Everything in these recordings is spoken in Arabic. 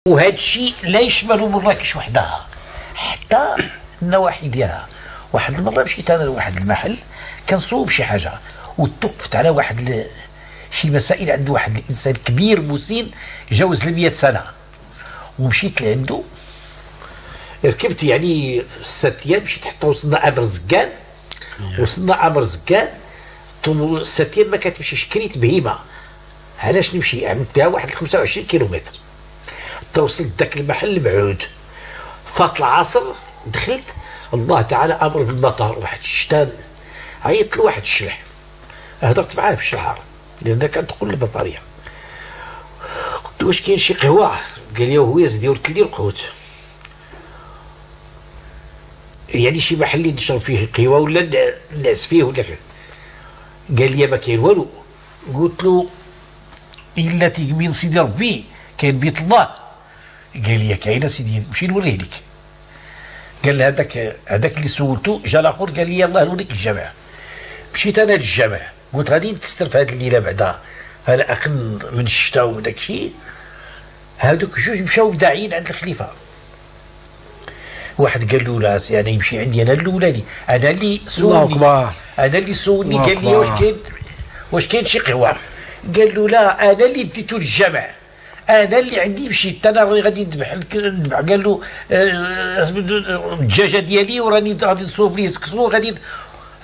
وهذا الشيء لا يشمل مراكش وحدها، حتى النواحي ديالها. واحد المره مشيت انا لواحد المحل كنصوب شي حاجه وتوقفت على واحد شي مسائل عند واحد الانسان كبير مسن جاوز ل 100 سنه، ومشيت لعنده ركبت يعني 6 ايام، مشيت حتى وصلنا امر زكان. وصلنا امر زكان 6 ايام ما كتمشيش، كريت بهيمه علاش نمشي، عملتها واحد 25 كيلومتر حتى وصلت ذاك المحل بعود. فات العصر دخلت، الله تعالى امر بالمطار، واحد الشتان عيطت له واحد الشلح، هضرت معاه بالشلحه لان كندخل للبطاريه، قلت واش كاين شي قهوه؟ قال لي هو يزيد يورد لي القهوت، يعني شي محل اللي نشرب فيه قهوه ولا نعس فيه ولا فيه. قال لي ما كاين والو. قلت له الا تيقمين سيدي ربي كاين بيت الله. قال لي كاين سيدي نمشي نوريه لك. قال هذاك اللي سولته جا الاخر قال لي يلاه نوريك الجامع. مشيت انا للجامع، قلت غادي نتستر هذه الليله بعدا انا اقل من الشتاء ومن داك الشيء. هذوك جوج مشاو داعين عند الخليفه. واحد قال له لا انا يمشي عندي انا الاولاني، انا اللي سولني، انا اللي سولني قال لي واش كاين شي قهوه؟ قال له لا انا اللي ديتو للجامع، انا اللي عندي مشيت انا راني غادي نذبح. قال له الدجاجه ديالي وراني غادي نصوب ليه تكسرو غادي.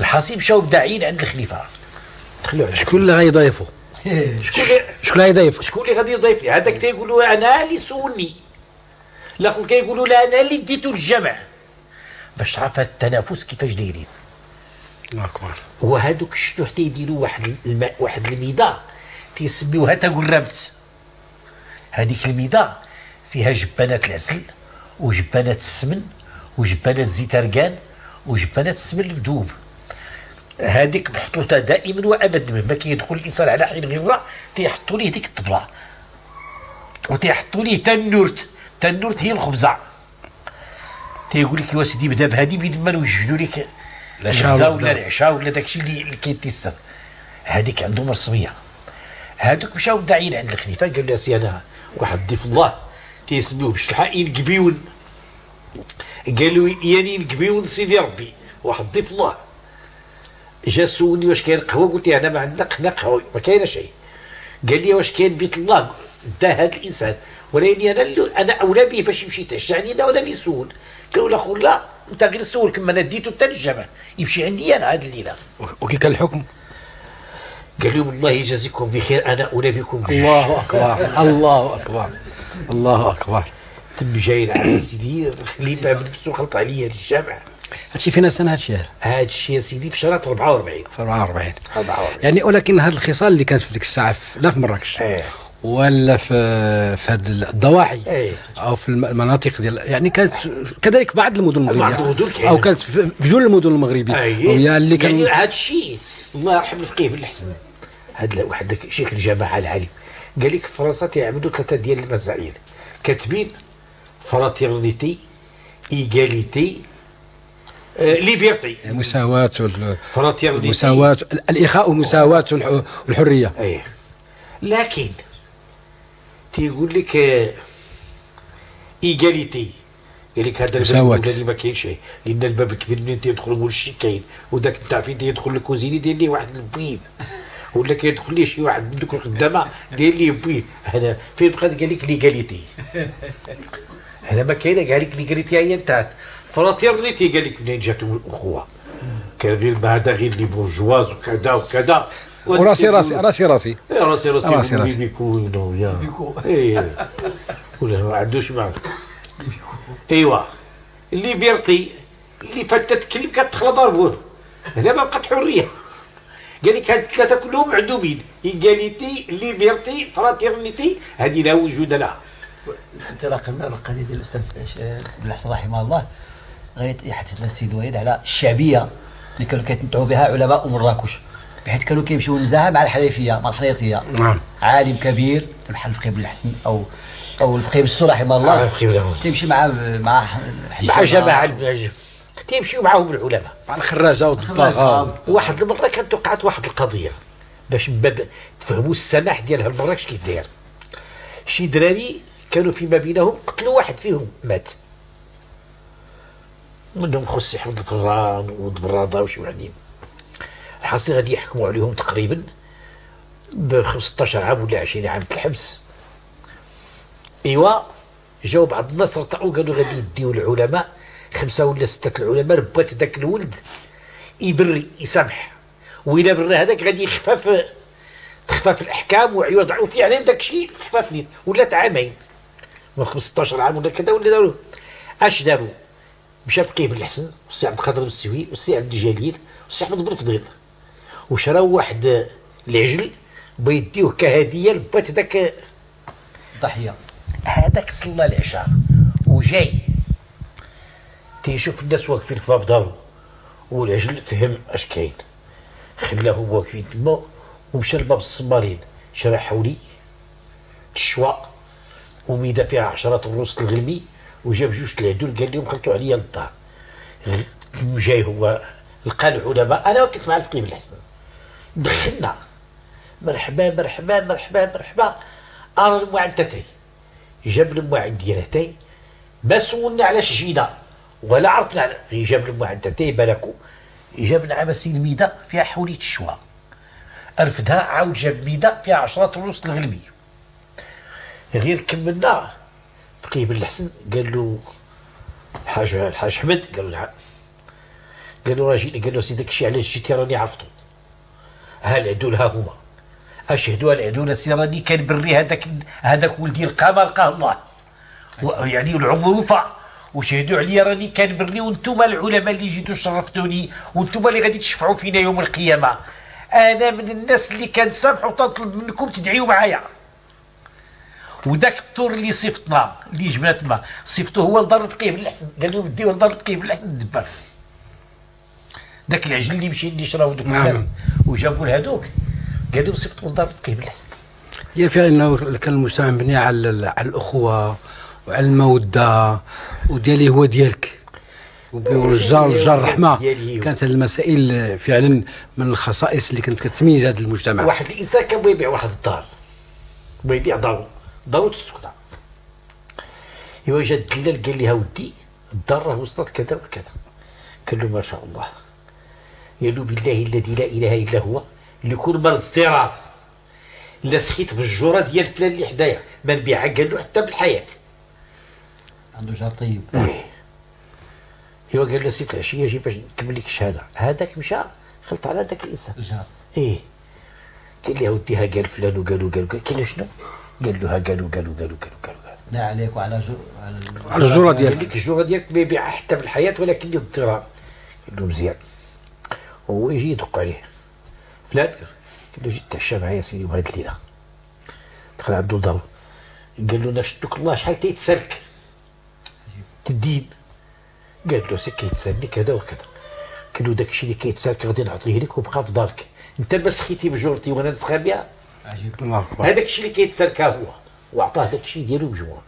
الحاصل مشاو داعين عند الخليفه. شكون اللي غيضيفو؟ شكون اللي غيضيف؟ شكون اللي غادي يضيف لي؟ هذاك تيقول له انا اللي سولني، الاخر كيقولوا لا انا اللي ديتو للجامع. باش تعرف هذا التنافس كيفاش دايرين. الله اكبر. وهذوك شفتو حتى يديروا واحد الميضه تيسميوها تقربت. هذيك الميضه فيها جبانات العسل وجبانات السمن وجبانات زيت اركان وجبانات السمن المذوب. هذيك محطوطه دائما وابدا، مهما كيدخل الانسان على حين غيره تيحطوا ليه ديك الطبله وتيحطوا ليه تنورت هي الخبزه. تيقول لك واسيدي بدا بهذه بين ما نوجدوا لك الغدا ولا العشاء ولا داكشي اللي كيتيسر. هذيك عندهم رسميه. هذوك مشاو داعين عند الخليفه قال له سي انا واحد ضيف الله تيسميوه بالشلحه ينقبيون. قال له ياني ينقبيون سيدي ربي واحد ضيف الله. جا سولني واش كاين قهوه؟ قلت له انا ما عندنا قهوه ما كاينه شيء. قال لي واش كاين بيت الله؟ دا هذا الانسان ولكن انا اولى به باش يمشي يتشعني انا ولا اللي يسول. قال له الاخر لا انت غير سول كما انا ديتو حتى للجامع يمشي عندي انا هذه الليله. وكي كان الحكم؟ قال لهم الله يجازيكم بخير انا اولى بكم. الله اكبر الله اكبر الله اكبر. تم جاي على سيدي الخليفه بنفسه خلط عليا للجامع. هادشي فينا سنه هادشي؟ هادشي يا سيدي في شهر 44. في 44 يعني. ولكن هاد الخصال اللي كانت في ديك الساعه لا في مراكش ولا في هاد الضواحي او في المناطق ديال يعني كانت كذلك بعض المدن المغربيه او كانت في جل المدن المغربيه وهي اللي كان يعني هذا الشيء. الله يرحم الفقيه بن الحسن، هذا واحد شيخ الجماعه العالم قال لك في فرنسا تيعملوا 3 ديال المسائل كاتبين فراتيرنيتي ايغاليتي ليبرتي، مساواة فراتيرنيتي الاخاء والمساواة والحريه. لكن تيقول لك ايغاليتي، قال لك هذا الباب اللي ما كاينش شيء لان الباب الكبير منين تيدخل مول الشي كاين وداك نتاع فين تيدخل الكوزيني داير ليه واحد البويب ولا كيدخل ليه شي واحد من دوك الخدامه داير ليه بويب. هذا فين بقى قال لك ليغاليتي؟ هذا ما كاينه. قال لك ليغاليتي هي نتاعت فراتيرنيتي. قال لك منين جاتهم الاخوه؟ كان غير هذا غير لي بورجواز وكذا وكذا وراسي راسي بيكونوا يا ولا ما عندوش معنا. ايوا اللي بيرطي اللي فاتت تكلم كتدخل ضربوه. هنا ما بقات حريه. قال لك هاد الثلاثه كلهم معدومين، ايغاليتي ليبرتي فراتيرنيتي، هذه لا وجود لها. انطلاقا من القضيه ديال الاستاذ بن الحسن رحمه الله يحدثنا السيد وليد على الشعبيه اللي كانوا كيتمتعوا بها علماء مراكش، بحيث كانوا كيمشيو نزاهه مع الحنيفيه مع الحنيطيه. عالم كبير بحال الفقيه بن الحسن او الفقيه بن السور رحمه الله تمشي مع جماعه تيمشيو معاهم العلماء مع الخراجه والطباغه. واحد المره كانت وقعت واحد القضيه باش تفهموا السماح ديال هالمراكش كيف داير. شي دراري كانوا فيما بينهم قتلوا واحد فيهم مات منهم خص احمد الفران ودبراضه وشي وحدين. الحاصل غادي يحكموا عليهم تقريبا ب 15 عام ولا 20 عام الحبس. ايوا جاو بعض الناس رتعوا قالوا غادي يديو العلماء 5 ولا 6 العلماء ربات ذاك الولد يبري يسامح، وإلا برا هذاك غادي تخفف الاحكام ويوضعوا فيه على داك الشيء خفاف ليه ولا عامين من 15 عام ولا كذا. ولا داروا اش داروا؟ مشى فقيه بن الحسن والسي عبد القادر بالسوي والسي عبد الجليل والسي احمد بن فضيل وشراو واحد العجل بيديوه كهديه لبات ذاك الضحيه. هذاك صلى العشاء وجاي تيشوف الناس واقفين في باب دارو والعجل فهم اش كاين، خلاهم واقفين تما ومشى لباب الصمارين شرا حولي الشواء وميده فيها 10 الروس الغلمي وجاب 2 العدول قال لهم خلطوا عليا للدار. جاي هو لقى العلماء، انا كنت مع الفقيه بن الحسن دخلنا مرحبا مرحبا مرحبا مرحبا ارى المعدتين جاب المعد ديالتي ما سولنا علاش جينا ولا عرفنا غير جاب المعدتين بالكو جاب عبسي الميده فيها حوليه الشواء رفدها عاود جاب ميده فيها 10 الروس الغلمي. غير كملنا فقيه بن الحسن قال له الحاج حمد قال له قال له راجل قال له سي داك الشيء علاش جيتي راني عرفتو ها العدول ها هما اشهدوا العدول سي راني كان بري هذاك ولدي القمر لقاه الله يعني العمر وفى وشهدوا عليا راني كان بري وانتم العلماء اللي جيتوا شرفتوني وانتم اللي غادي تشفعوا فينا يوم القيامه. انا من الناس اللي كنسامح وتطلب منكم تدعيوا معايا. وداك الطور اللي صيفطنا اللي جبنا تما صيفطوه هو لدار الفقيه بن الحسن قال لهم ديوه لدار الفقيه بن الحسن الدبار. داك العجل اللي مشي اللي شراو دوك الناس وجابوا لهذوك قال لهم صيفطوا لدار الفقيه بن الحسن. هي فعلا كان المجتمع مبني على الاخوه وعلى الموده وديالي هو ديالك والجار الرحمه. كانت هذه المسائل فعلا من الخصائص اللي كانت كتميز هذا المجتمع. واحد الانسان كان بغى يبيع واحد الدار بغى يبيع دارو تسكنها. ايوا جا الدلال قال لي ودي الدار راه وصلت كذا وكذا. قال له ما شاء الله. قال له بالله الذي لا اله الا هو لكل مرض اضطرار لا سخيت بالجوره ديال فلان اللي حدايا ما نبيعها. قال له حتى بالحياه عنده جار طيب. ايوا قال له سي في العشيه جي باش نكمل لك الشهاده. هذاك مشى خلط على ذاك الانسان الجار. قال لي ودي ها قال فلان وقالوا قال له شنو؟ قال له ها قالوا لا عليك وعلى على الجوره ديالك. قال لك الجوره ديالك ما يبيعها حتى بالحياه ولكن للضرار. قال له مزيان. هو يجي يدق عليه فلان قال له جيت تعشى معايا سيدي وهاد الليله. دخل عنده لدارو قال له نشدك الله شحال تيتسالك تدين. قال له سي كيتسالني كذا وكذا. قال له داك الشيء اللي كيتسالك غادي نعطيه لك وبقى في دارك انت ما سخيتي بجورتي وانا نسخى بها. عجيب. هذاك الشيء اللي كيتسالك هو وعطاه داك الشيء ديالو بجوار.